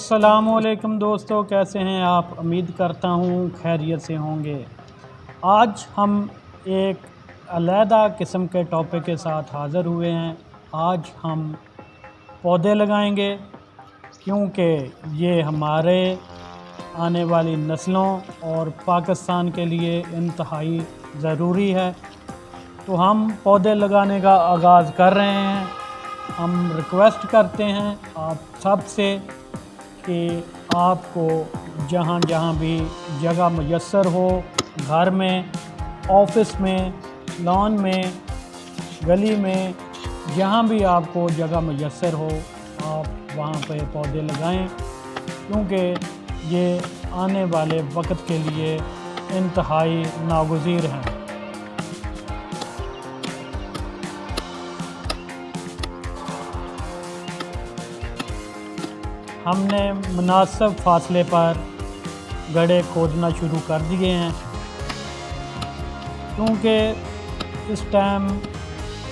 अस्सलामुअलैकुम दोस्तों, कैसे हैं आप। उम्मीद करता हूँ खैरियत से होंगे। आज हम एक अलहदा किस्म के टॉपिक के साथ हाज़िर हुए हैं। आज हम पौधे लगाएंगे क्योंकि ये हमारे आने वाली नस्लों और पाकिस्तान के लिए इंतहाई ज़रूरी है। तो हम पौधे लगाने का आगाज़ कर रहे हैं। हम रिक्वेस्ट करते हैं आप सब से कि आपको जहाँ जहाँ भी जगह मुयस्सर हो, घर में, ऑफ़िस में, लॉन में, गली में, जहाँ भी आपको जगह मुयस्सर हो, आप वहाँ पे पौधे लगाएं क्योंकि ये आने वाले वक्त के लिए इंतहाई नागुज़ीर हैं। हमने मुनासिब फासले पर गड्ढे खोदना शुरू कर दिए हैं क्योंकि इस टाइम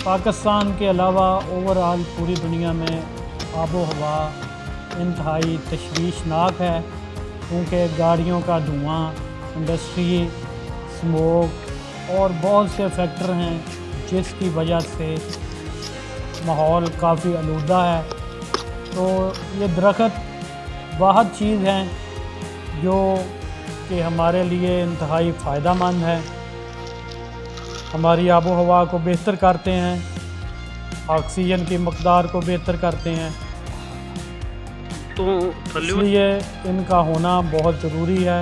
पाकिस्तान के अलावा ओवरऑल पूरी दुनिया में आबो हवा इंतहाई तशवीशनाक है क्योंकि गाड़ियों का धुआं, इंडस्ट्री, स्मोक और बहुत से फैक्टर हैं जिसकी वजह से माहौल काफ़ी आलूदा है। तो ये दरख्त वाहद चीज़ हैं जो कि हमारे लिए इंतहाई फ़ायदेमंद है। हमारी आबो हवा को बेहतर करते हैं, ऑक्सीजन की मकदार को बेहतर करते हैं। तो इसलिए इनका होना बहुत ज़रूरी है।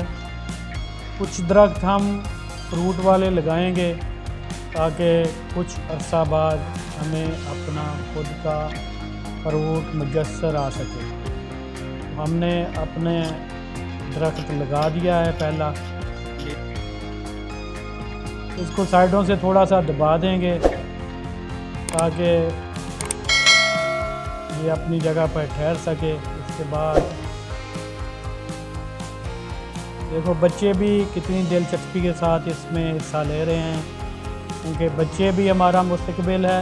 कुछ दरख्त हम फ्रूट वाले लगाएंगे ताकि कुछ अरसा बाद हमें अपना खुद का फ्रूट मुयस्सर आ सके। हमने अपने दरख्त लगा दिया है पहला। इसको साइडों से थोड़ा सा दबा देंगे ताकि ये अपनी जगह पर ठहर सके। इसके बाद देखो बच्चे भी कितनी दिलचस्पी के साथ इसमें हिस्सा ले रहे हैं क्योंकि बच्चे भी हमारा मुस्तकबिल है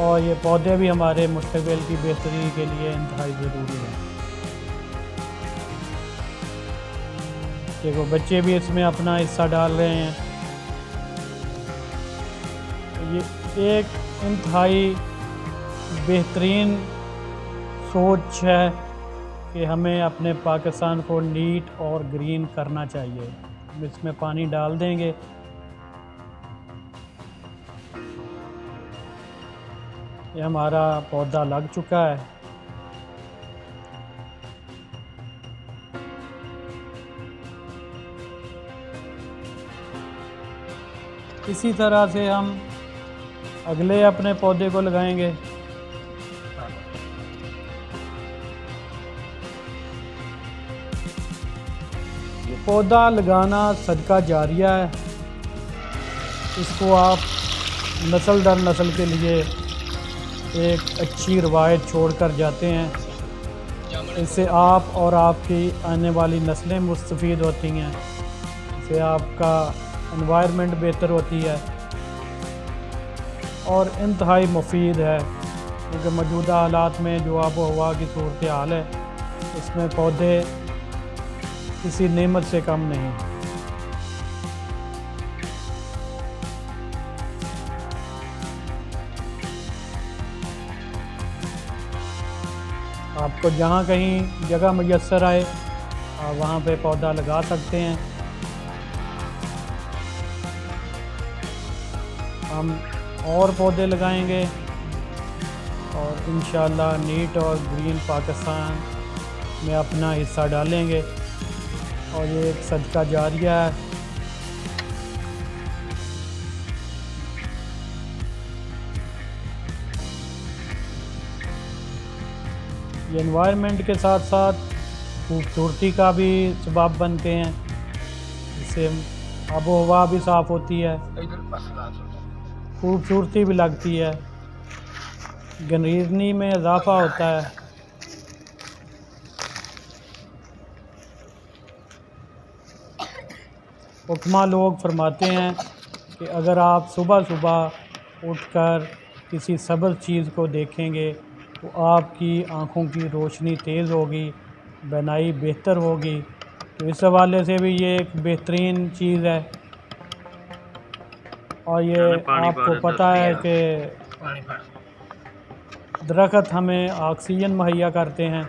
और ये पौधे भी हमारे मुस्तकबिल की बेहतरी के लिए इंतहाई ज़रूरी है। देखो बच्चे भी इसमें अपना हिस्सा डाल रहे हैं। ये एक इंतहाई बेहतरीन सोच है कि हमें अपने पाकिस्तान को नीट और ग्रीन करना चाहिए। हम इसमें पानी डाल देंगे। ये हमारा पौधा लग चुका है। इसी तरह से हम अगले अपने पौधे को लगाएंगे। ये पौधा लगाना सदका जारिया है। इसको आप नस्ल दर नस्ल के लिए एक अच्छी रवायत छोड़कर जाते हैं। इससे आप और आपकी आने वाली नस्लें मुस्तफ़ीद होती हैं। इससे आपका एनवायरनमेंट बेहतर होती है और इंतहाई मुफीद है क्योंकि मौजूदा हालात में जो आबो हवा की सूरत हाल है इसमें पौधे किसी नेमत से कम नहीं। आपको जहाँ कहीं जगह मुयस्सर आए आप वहाँ पे पौधा लगा सकते हैं। हम और पौधे लगाएंगे और इंशाअल्लाह नीट और ग्रीन पाकिस्तान में अपना हिस्सा डालेंगे और ये एक सदका जारिया है। ये एनवायरनमेंट के साथ साथ खूबसूरती का भी सबब बनते हैं। इससे आबो हवा भी साफ़ होती है, खूबसूरती भी लगती है, ग्रीनरी में इजाफ़ा होता है। हुक्मा लोग फरमाते हैं कि अगर आप सुबह सुबह उठकर किसी सब्ज़ चीज़ को देखेंगे तो आपकी आँखों की रोशनी तेज़ होगी बनाई बेहतर होगी। तो इस हवाले से भी ये एक बेहतरीन चीज़ है। और ये आपको पता है कि दरख्त हमें ऑक्सीजन मुहैया करते हैं।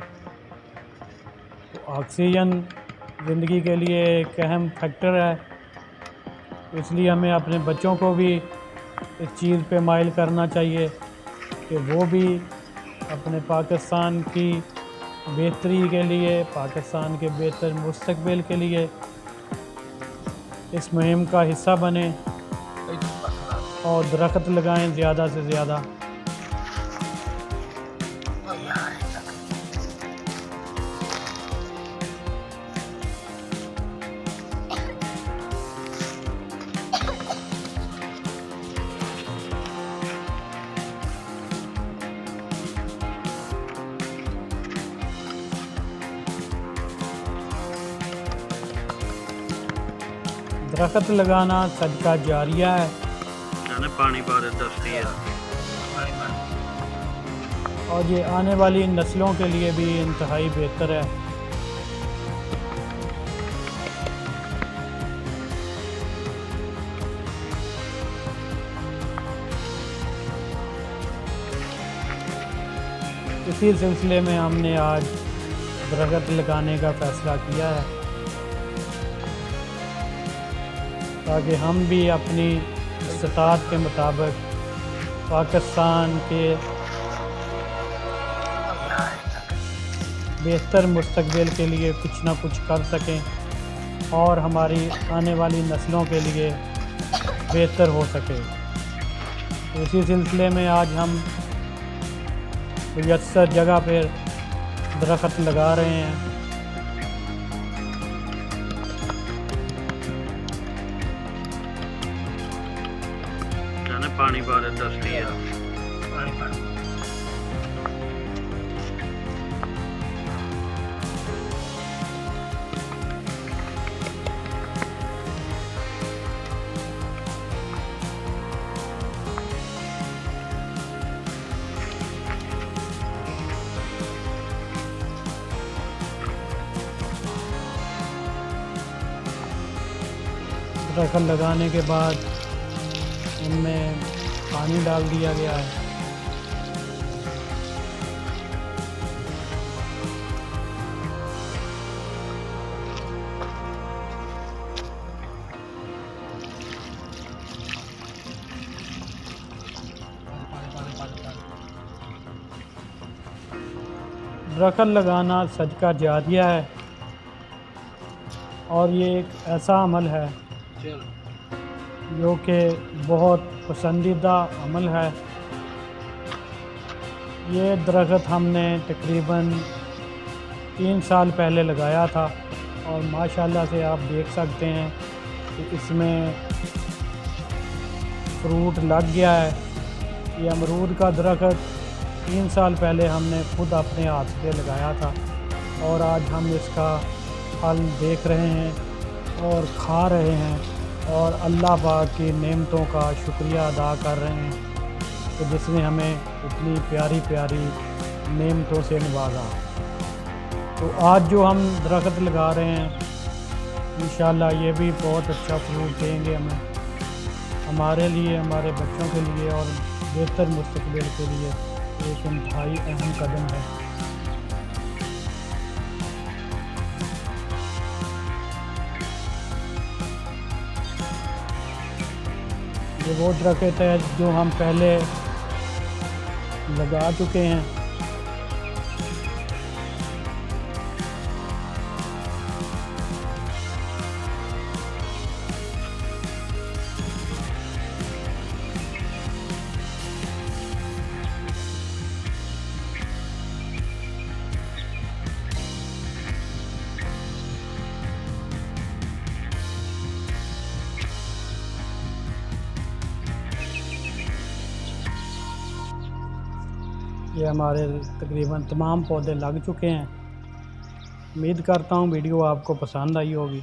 तो ऑक्सीजन ज़िंदगी के लिए एक अहम फैक्टर है। इसलिए हमें अपने बच्चों को भी इस चीज़ पे माइल करना चाहिए कि वो भी अपने पाकिस्तान की बेहतरी के लिए, पाकिस्तान के बेहतर मुस्तकबिल के लिए इस मुहिम का हिस्सा बने और दरख्त लगाएं ज़्यादा से ज़्यादा। दरख्त लगाना सदका जारिया है। पानी बारे दस्ती है और ये आने वाली नस्लों के लिए भी इंतहाई बेहतर है। इसी सिलसिले में हमने आज दरख्त लगाने का फ़ैसला किया है ताकि हम भी अपनी इस्तात के मुताबिक पाकिस्तान के बेहतर मुस्तकबिल के लिए कुछ ना कुछ कर सकें और हमारी आने वाली नस्लों के लिए बेहतर हो सके। तो इसी सिलसिले में आज हम मुयस्सर जगह पर दरख्त लगा रहे हैं। पानी बारे दस्ती है दरख्त लगाने के बाद इनमें पानी डाल दिया गया है। दरख्त लगाना सदका जारिया है और ये एक ऐसा अमल है जो कि बहुत पसंदीदा अमल है। ये दरख्त हमने तकरीबन 3 साल पहले लगाया था और माशाल्लाह से आप देख सकते हैं कि इसमें फ्रूट लग गया है। ये अमरूद का दरख्त 3 साल पहले हमने खुद अपने हाथ से लगाया था और आज हम इसका फल देख रहे हैं और खा रहे हैं और अल्लाह पाक की नेमतों का शुक्रिया अदा कर रहे हैं कि जिसने हमें इतनी प्यारी प्यारी नेमतों से नवाजा। तो आज जो हम दरख्त लगा रहे हैं इंशाअल्लाह ये भी बहुत अच्छा फ्रूट देंगे हमें, हमारे लिए, हमारे बच्चों के लिए और बेहतर मुस्तकबिल के लिए एक इंतहाई अहम कदम है। ये वो दरख्त है जो हम पहले लगा चुके हैं। ये हमारे तकरीबन तमाम पौधे लग चुके हैं। उम्मीद करता हूँ वीडियो आपको पसंद आई होगी।